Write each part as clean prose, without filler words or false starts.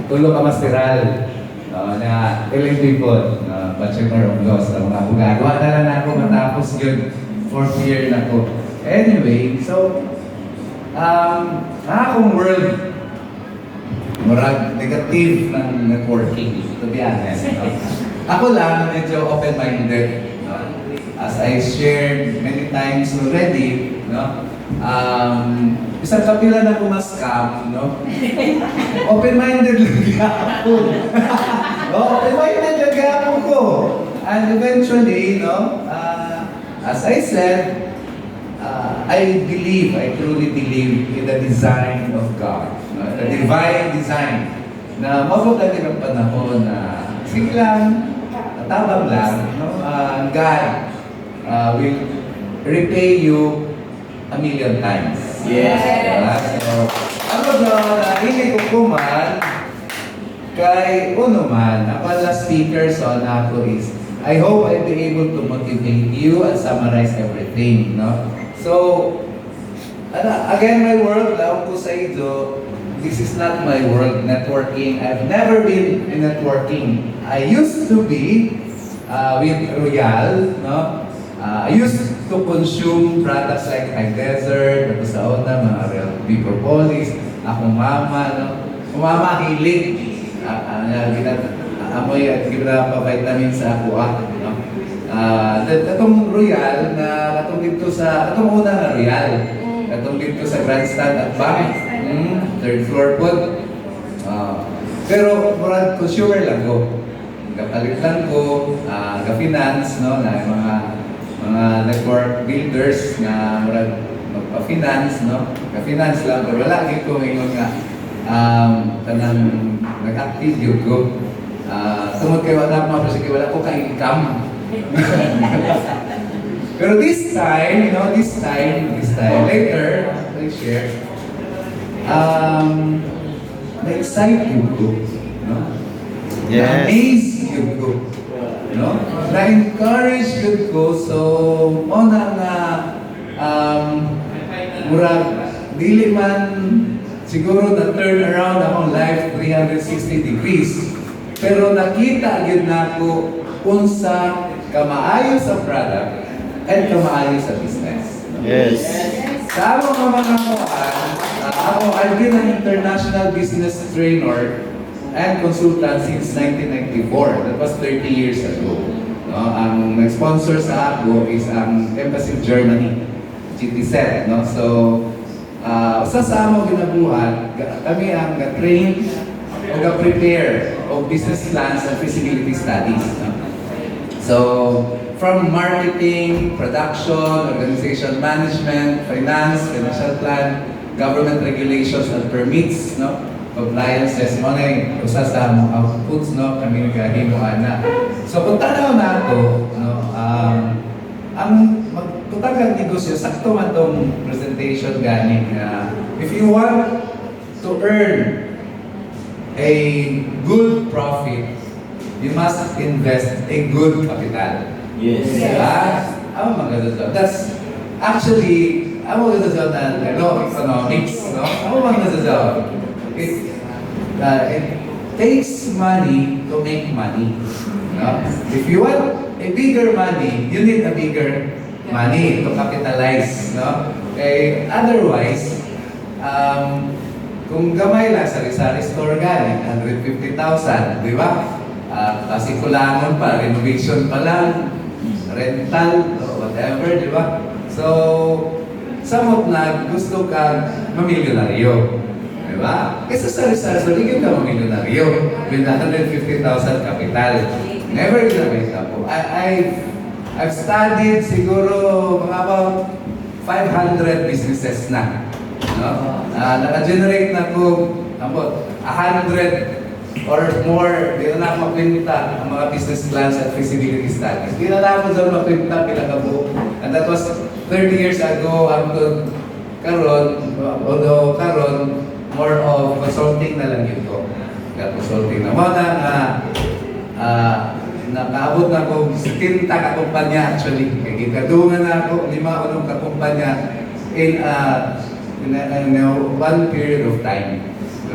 tulo ka masteral na LLB po, Bachelor of Laws na mga hugagawa na lang ako matapos yun, 4th year na ko. Anyway, so, akong world, murag negative ng networking, to be honest. No? Ako lang, medyo open-minded. No? As I shared many times already, no? Isang kapila na scam, no? Open-minded lang ako. Open-minded lang ako ko. And eventually, no, as I said, I truly believe in the design of God. No? The divine design. Na mabuti ng panahon na sige lang, tabang lang, no? God will repay you a million times. Yes. So, ano na hindi ko kuman, kay uno man, ako last speaker so ako is, I hope I'll be able to motivate you and summarize everything, no? So, again, my world, laon ko sa ito, this is not my world, networking. I've never been in networking. I used to be with Royal, no? I used to consume products like High Desert, tapos sa una, mga Real Propolis, akong mama, no? Mama, hilig. Amoy at ginapavitamin sa ako, no? Itong Royal, na katong dito sa, itong una na Royal, katong dito sa Grandstand at Bank, 3rd floor po. Pero, murad consumer lang ko. Kapalit lang ko, ka-finance, no? Na mga network builders na murag magpa-finance, no? Ka-finance lang, pero wala ko ngayon nga tanang nag-active yun ko. Tungod kayo wala mga kasi wala ko ka-income. Pero this time, later, I'll share, na-excite yun ko, no? Yes. Na-amaze yun ko. No? Na-encourage yun ko, so, ona nga, murag, dili man, siguro na-turn around akong life 360 degrees. Pero nakita yun na ko, unsa kamaayo sa product and kamaayo sa business. Yes. Sa ako mga I've been an international business trainer and consultant since 1994. That was 30 years ago. No? Ang nag-sponsor sa ako is ang Embassy of Germany, GTZ. No? So, sa among ginabuhat, kami ang ga-train o ga-prepare o business plans and feasibility studies. No? So, from marketing, production, organization management, finance, financial plan, government regulations and permits, no? Compliances, mo na yung usa sa among outputs, no? Kami naghihimuan na. So, kung tanaw na ito, no? Ang magtutagag negosyo, sakto man itong presentation galing na if you want to earn a good profit, you must invest a good capital. Yes. Diba? Ang mga that's actually, ang mga na economics, no? Ang mga it takes money to make money. No? If you want a bigger money, you need a bigger money to capitalize. No? Otherwise, kung gamay lang sari-sari store galing, 150,000, di ba? Kasi kulangan pa, renovation pa lang, rental, whatever, di ba? So, samot na gusto ka mamilyonaryo. Diba? Kasi sari-sari, so ligyan ka mamilyonaryo with 150,000 capital. Never ginamita po. I've studied siguro mga about 500 businesses na. No? Naka-generate na ko about 100 or more. Di na ako makwinta ang mga business plans at feasibility studies. Di na ako doon makwinta pila ka buo. And that was 30 years ago hangtod karon, although karon more of consulting na lang yun ko. Consulting na. Mga nakaabot na ako 70 kakumpanya actually. Kadungan na ako 5 unong kakumpanya in one period of time.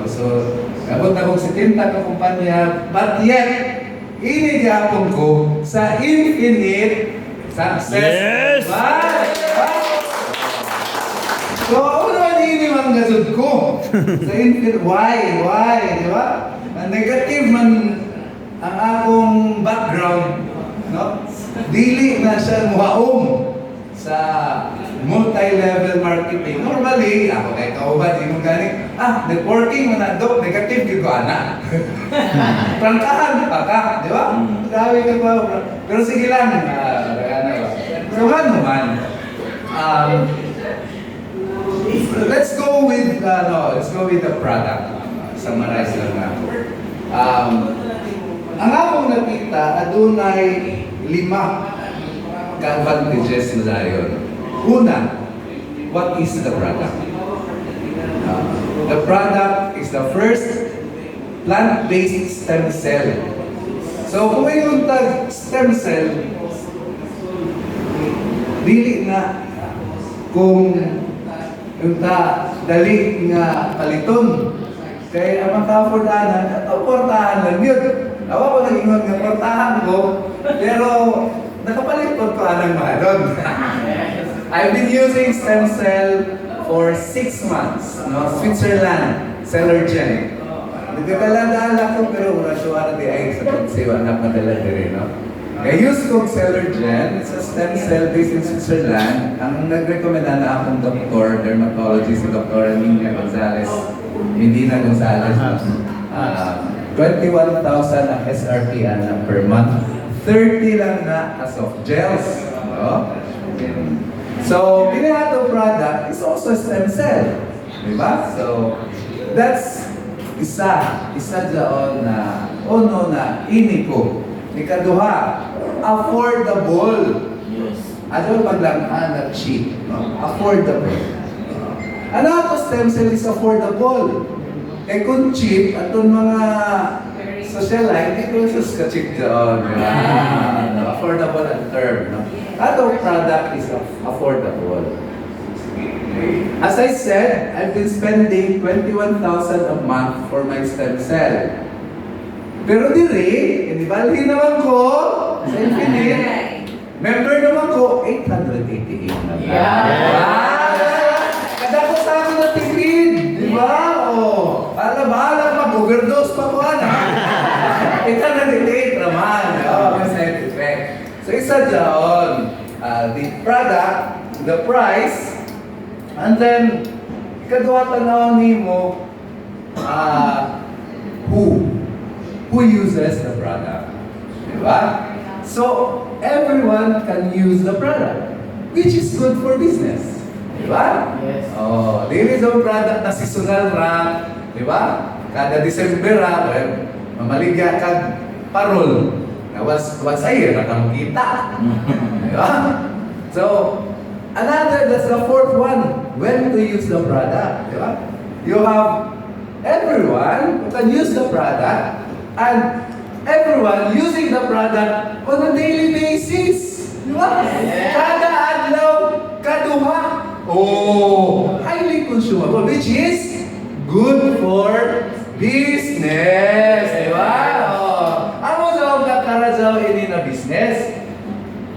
So, Abot na kong 70 ka kumpanya, but yet, inigyapon ko sa infinite success. Yes! So, ako naman inimang gasod ko sa infinite. Why? Di ba? Negative man ang akong background, no? Dili na siya muhaom sa multi-level marketing. Normally, ako kay kauban, di mo gani, networking man na, negative di ko ana. Prangkahan pa ka, di ba? Grabe ka ba? Pero sige lang, so ano man, let's go with the product. Summarize lang na ako. Ang akong nakita, adunay 5 ka-advantages na dayon. Una, what is the product? The product is the first plant-based stem cell. So kung yung stem cell, dili na kung yung dali nga paliton. Kaya ang makaportahan, portahan lang yun. Awa ko nag-ingon nga portahan ko, pero nakapaliton ko anang mahadon. I've been using stem cell for 6 months, no? Switzerland, Cellergen. Nagkakalandaan ko pero wala siya di ay sa pagsiwa na madala din, no? I-use kong Cellergen, it's a stem cell based in Switzerland. Ang nag-recommenda na akong doktor, dermatologist, si Dr. Emilia Gonzalez. Hindi na Gonzalez. 21,000 ang SRP na per month. 30 lang na as of gels. No? So, pinahato product is also stem cell. Diba? So, that's isa dyan na na ini ko. Ikaduha, affordable. Yes. Ano maglangan na cheap. No? Affordable. Ano ako stem cell is affordable? Eh kung cheap, atong mga socialite, hindi ko ka-cheap dyan. Affordable ang term. No? Atong product is affordable. As I said, I've been spending 21,000 a month for my stem cell. Pero diri, inibalhin naman ko sa Infinite. Member naman ko, 888 na. Kada ko sa akin na tigrin, di ba? O, bahala mag-overdose pa ko na. 888 naman. May side effect. So isa dyan, the product, the price, and then, kadwa tanaw nimo, who uses the product. Diba? So, everyone can use the product, which is good for business. Diba? Yes. Oh, there is a product na seasonal ra, diba? Kada December ra, mamaligya kag parol. Na once a year, nakamukita. Diba? So, that's the fourth one. When to use the product. Diba? You have everyone who can use the product and everyone using the product on a daily basis. Diba? Yeah. Kada adlaw, kaduha. Oh, highly consumable, which is good for business. Diba? Oh. Ano sa akong kakarasaw ini na business?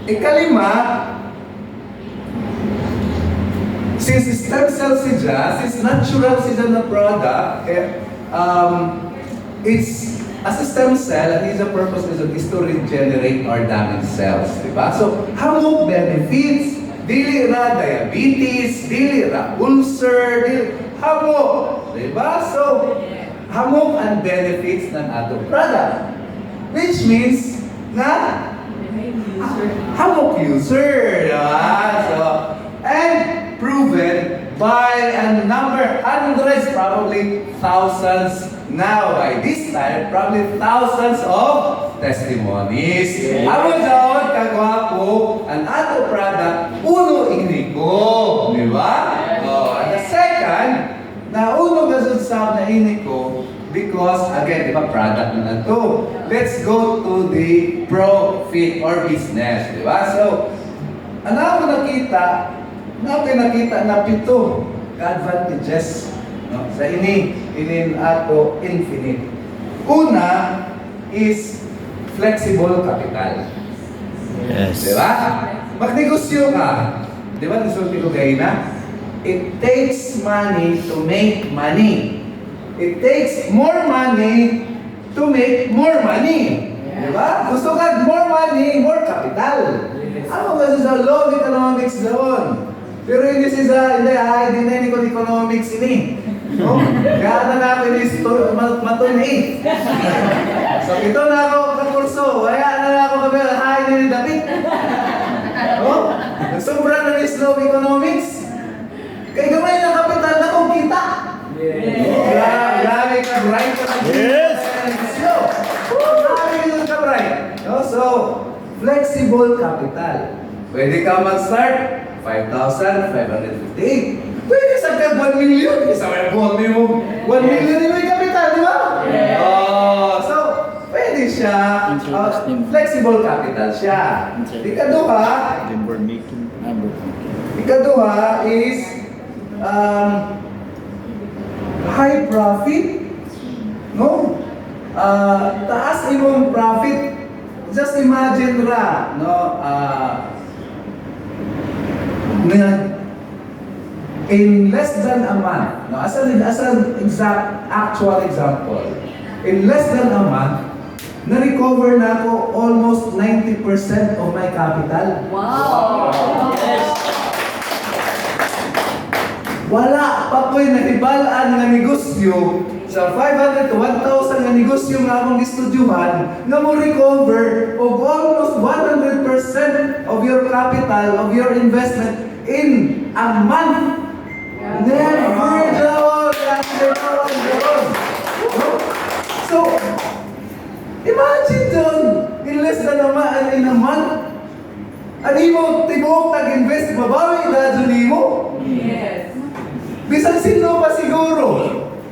Ikalima, since stem cell siya, since natural siya na product, it's as a stem cell, and the purpose is to regenerate our damaged cells, diba? So, hamog benefits, dili ra diabetes, dili ra ulcer, hamog, diba? So, hamog ang benefits ng atong product, which means na hamog user, diba? So, and proven by a number, hundreds, probably thousands now. By this time, probably thousands of testimonies. Yeah. Amo daw kagwapo ang ato product, uno ini ko, di ba? Oh, and the second, na uno gasud sa na ini ko because again, di ba product na to. Let's go to the profit or business, di ba? So, ano ako nakita na 7 ka-advantages, no? Sa ini. inin ato infinite. Una is flexible capital. Yes. Diba? Magnegosyo ka. Diba nasulti ko kayo na? It takes money to make money. It takes more money to make more money. Diba? Gusto ka more money, more capital. Ano kasi sa law of economics doon? Pero hindi siya, hindi na economics ini. No? Kaya na namin is matunay. So ito na ako kakurso, kaya na ako kabi, hindi dapit. No? Sobrang na is law of economics. Kaya gamay ng kapital na kung kita. Grabe ka, bright ka. Yes! Grabe ka, bright. So, flexible capital. Pwede ka mag-start 5,558. Pwede sa ka 1 million. Isa may buhat mo 1 million yung may capital, di ba? So, pwede siya. Flexible capital siya. Ikaduha is high profit. No? Taas imong profit. Just imagine ra, no? In less than a month, no? As an exact actual example, in less than a month, na-recover na ako almost 90% of my capital. Wow! Yes. Wala pa ko'y nahibalaan nga negosyo sa 500 to 1,000 nga negosyo nga akong gistudyuhan nga mo recover of almost 100% of your capital, of your investment in a month. Never doon! So, imagine doon, in less than a month, in a month, ano mo, tibok tag-invest, babawi na doon mo? Yes. Bisan sino pa siguro.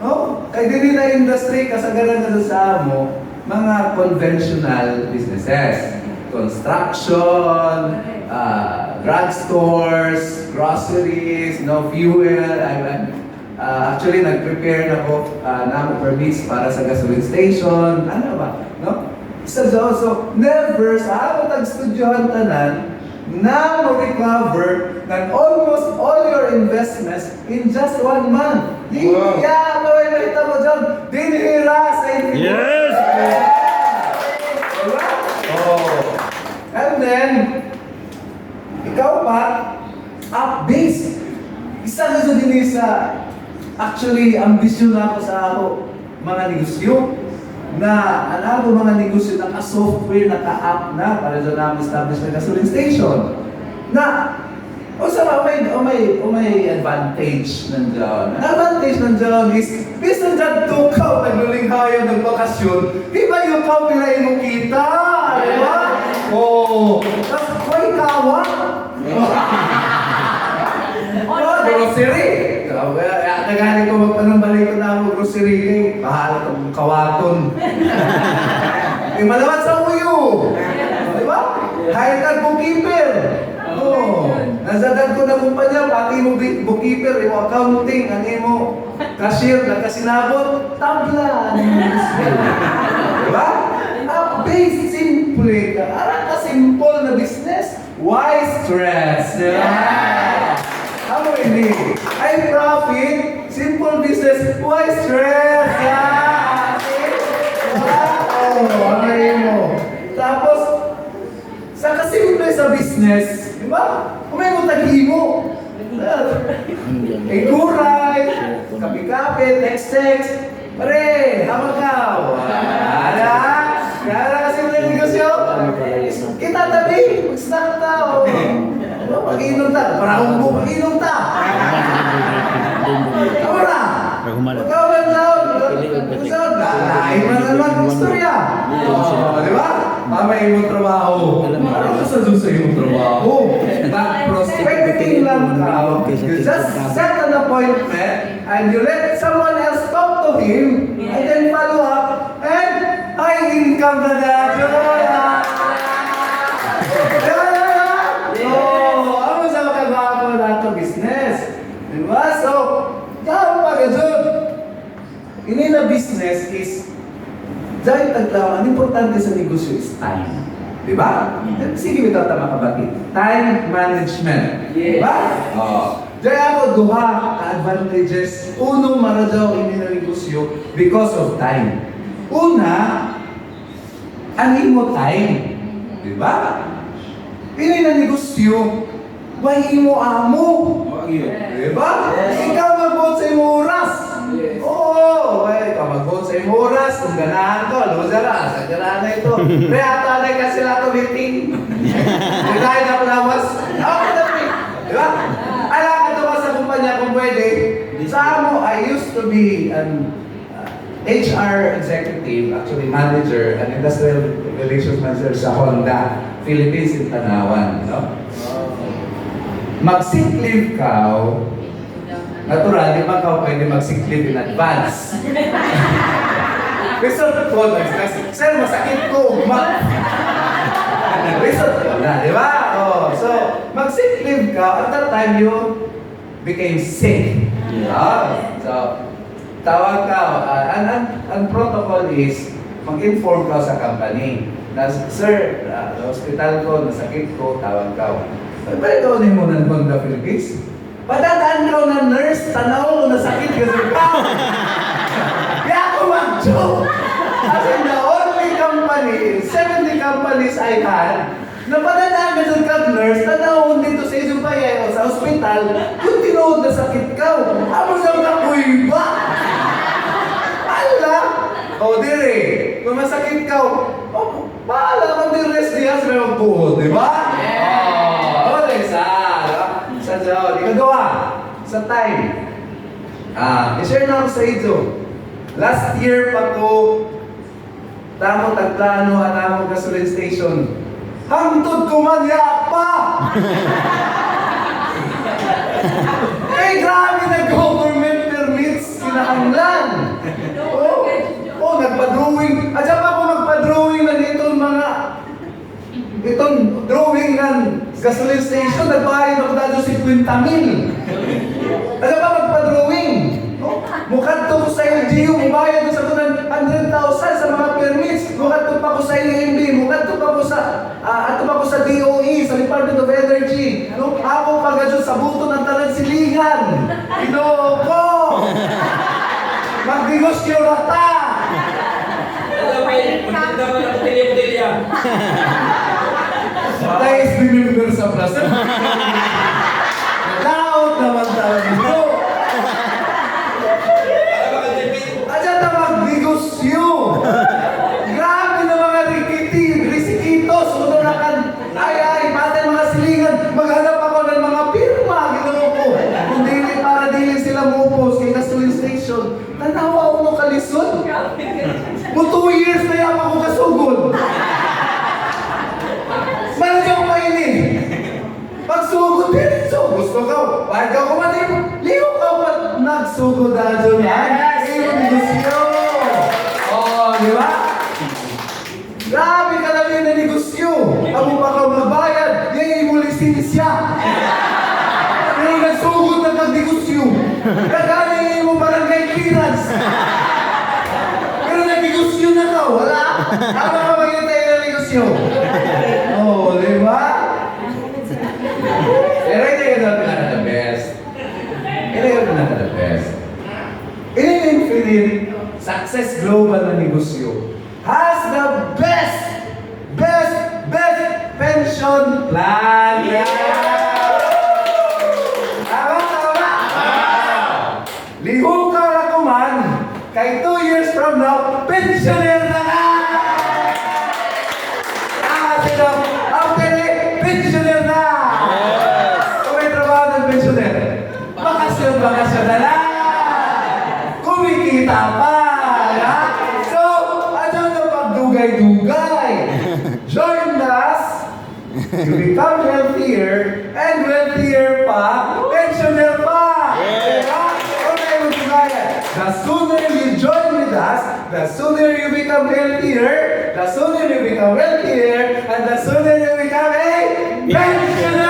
No? Kaya din na industry, kasagaran na sa amo, mga conventional businesses. Construction, drugstores, groceries, no fuel. Actually, nag-prepare na ako na permits para sa gasoline station. Ano ba? No? So, never sa ako tag-studyohan tanan, na mo-recover ng almost all your investments in just 1 month. Wow. Yeah, may nakita mo dyan. Dinihira sa inyo. Yes! Diba? Oh. And then, ikaw pa, up-base. Isa na sa din sa, actually, ambisyon na ako sa ako, mga negosyo na ano mga negosyo naka-software, naka-app na para doon namin establish na gasoline station. Na, o sa may advantage nandiyan. Ang advantage nandiyan is, bisan dyan tukaw, naglulinghayan ng bakasyon, di ba yung copyright mo kita? Di ba? Oo. Tapos, may kawa. Grocery. Nagaling ko magpanumbalik ko na ako grocery kay bahala itong kawaton. Malawat sa uyo. Di ba? Hired bookkeeper. Oo. Nasadag ko na kumpanya, pati mo bookkeeper, yung accounting, ano mo, cashier, nagkasinabot, tabla. Di ba? Base simple ka. Arang ka simple na business. Why stress? Yeah. Ano hindi? High profit, simple business, why stress? Yeah! Wow! Ano mo? Tapos, sa kasimple sa business, di ba? Kung may mo tag-himo. Iguray, kapi-kapi, text-text. Pare, hamag ka. Wala. Kaya kasi mo yung negosyo. Kita tabi, mag-snack tao. Pag-inom ta, parang mo pag-inom ta. Tama na. Pagkawalan taon, lain mo naman ang istorya. Di ba? Mamay mo trabaho. Parang ka sa yung trabaho. Prospecting lang ka. You just set an appointment and you let someone else talk to him and then follow up and high income na dito. Business. Diba? So, kaya pa ka dun. Dahil taglaw, ang importante sa negosyo is time. Di ba? Sige, ito tama kabati. Time management. Di ba? Dahil ako, duha ka-advantages. Unong maradaw ini na negosyo because of time. Una, ang imo time. Di ba? Ini na negosyo, may imo amo. Di ba? Ikaw mag-vote sa imo oras. Oo, ikaw mag-vote sa imo oras. Kung ganahan ko, loser na. Sa ganahan na ito. Kaya atanay ka sila ito meeting. Di tayo na palawas. Ako na di ba? Alam ka ito ba sa kumpanya kung pwede? Sa amo, I used to be an HR executive, actually manager, an industrial relations manager sa Honda, Philippines in Tanawan. No? Mag-sick leave ka, natural, di ba ka pwede mag-sick leave in advance? Result ko, sir, masakit ko, result ko na, di ba? Oh, so, mag-sick leave ka, at that time you became sick. So, tawag ka, ang protocol is, mag-inform ka sa company na, sir, sa hospital ko, nasakit ko, tawag ka. Pero ito mo ng Honda Philippines. Padadaan ka na nurse, tanaw mo nasakit ka sa ikaw. Kaya ako mag-joke. As in the only company, 70 companies I had, na padadaan ka sa nurse, tanaw mo dito sa Isupaya o sa hospital, yung tinuod na sakit ka. Ako sa mga kuiba. Ala! O, dire, kung masakit ka, bahala kang di rest diya sa mga buhod, di ba? Ikagawa, sa time. I-share na ako sa ito. Last year pa ko, tamo tagplano at tamo gasoline station. Hangtod ko man pa! Eh, grabe na government permits kinahanglan. Nagpa-drawing. Adya pa ako magpa-drawing na itong mga itong drawing ng gasoline station, nagbayad ako dito 50,000. Ano ba magpa-drawing? Mukha to ko sa LGU, mubayad ko sa 100,000 sa mga permits. Mukha to pa ko sa EMB, mukha to pa ko sa ato pa ko sa DOE, sa Department of Energy. Ako pa gadyo sa buto ng talang silingan. Inoko! Magnegosyo rata! Tayo is remember sa plaza. Laot naman tayo dito. Adya na magnegosyo. Grabe na mga risikitos. Uno na kan, ay, patay mga silingan. Maghanap ako ng mga pirma. Ginawa ko. Kung dili para dili sila mupos kay gasoline station. Tanawa ako ng kalisod. Mo 2 years na yan ako kasugod. Manadyaw pa ini. Pagsugod din. So, gusto ka. Pahit ka kumanin. Liho ka pa. Nagsugod na dyan. Yes! Negosyo. Di ba? Grabe ka lang yun na negosyo. Amo pa ka magbayad. Yan yung lisensya. Pero nagsugod na kag-negosyo. Kagaling mo barangay clearance. Pero nag-negosyo na ka. Wala. Tama ka magintay na negosyo. Di ba? Pero ito yung pinaka-the best. Ito yung pinaka-the best. Ito yung Infinite Success Global na negosyo has the best pension plan. Liho ka na kuman, kay 2 years from now, pensioner na ka! Pensioner na! Kung may trabaho ng pensioner, bakasyon na lang! Kumikita pa! So, ano na pagdugay-dugay? Join us to become healthier and wealthier pa, pensioner pa! The sooner you join with us, the sooner you become healthier, the sooner you become wealthier, and the sooner you become a pensioner!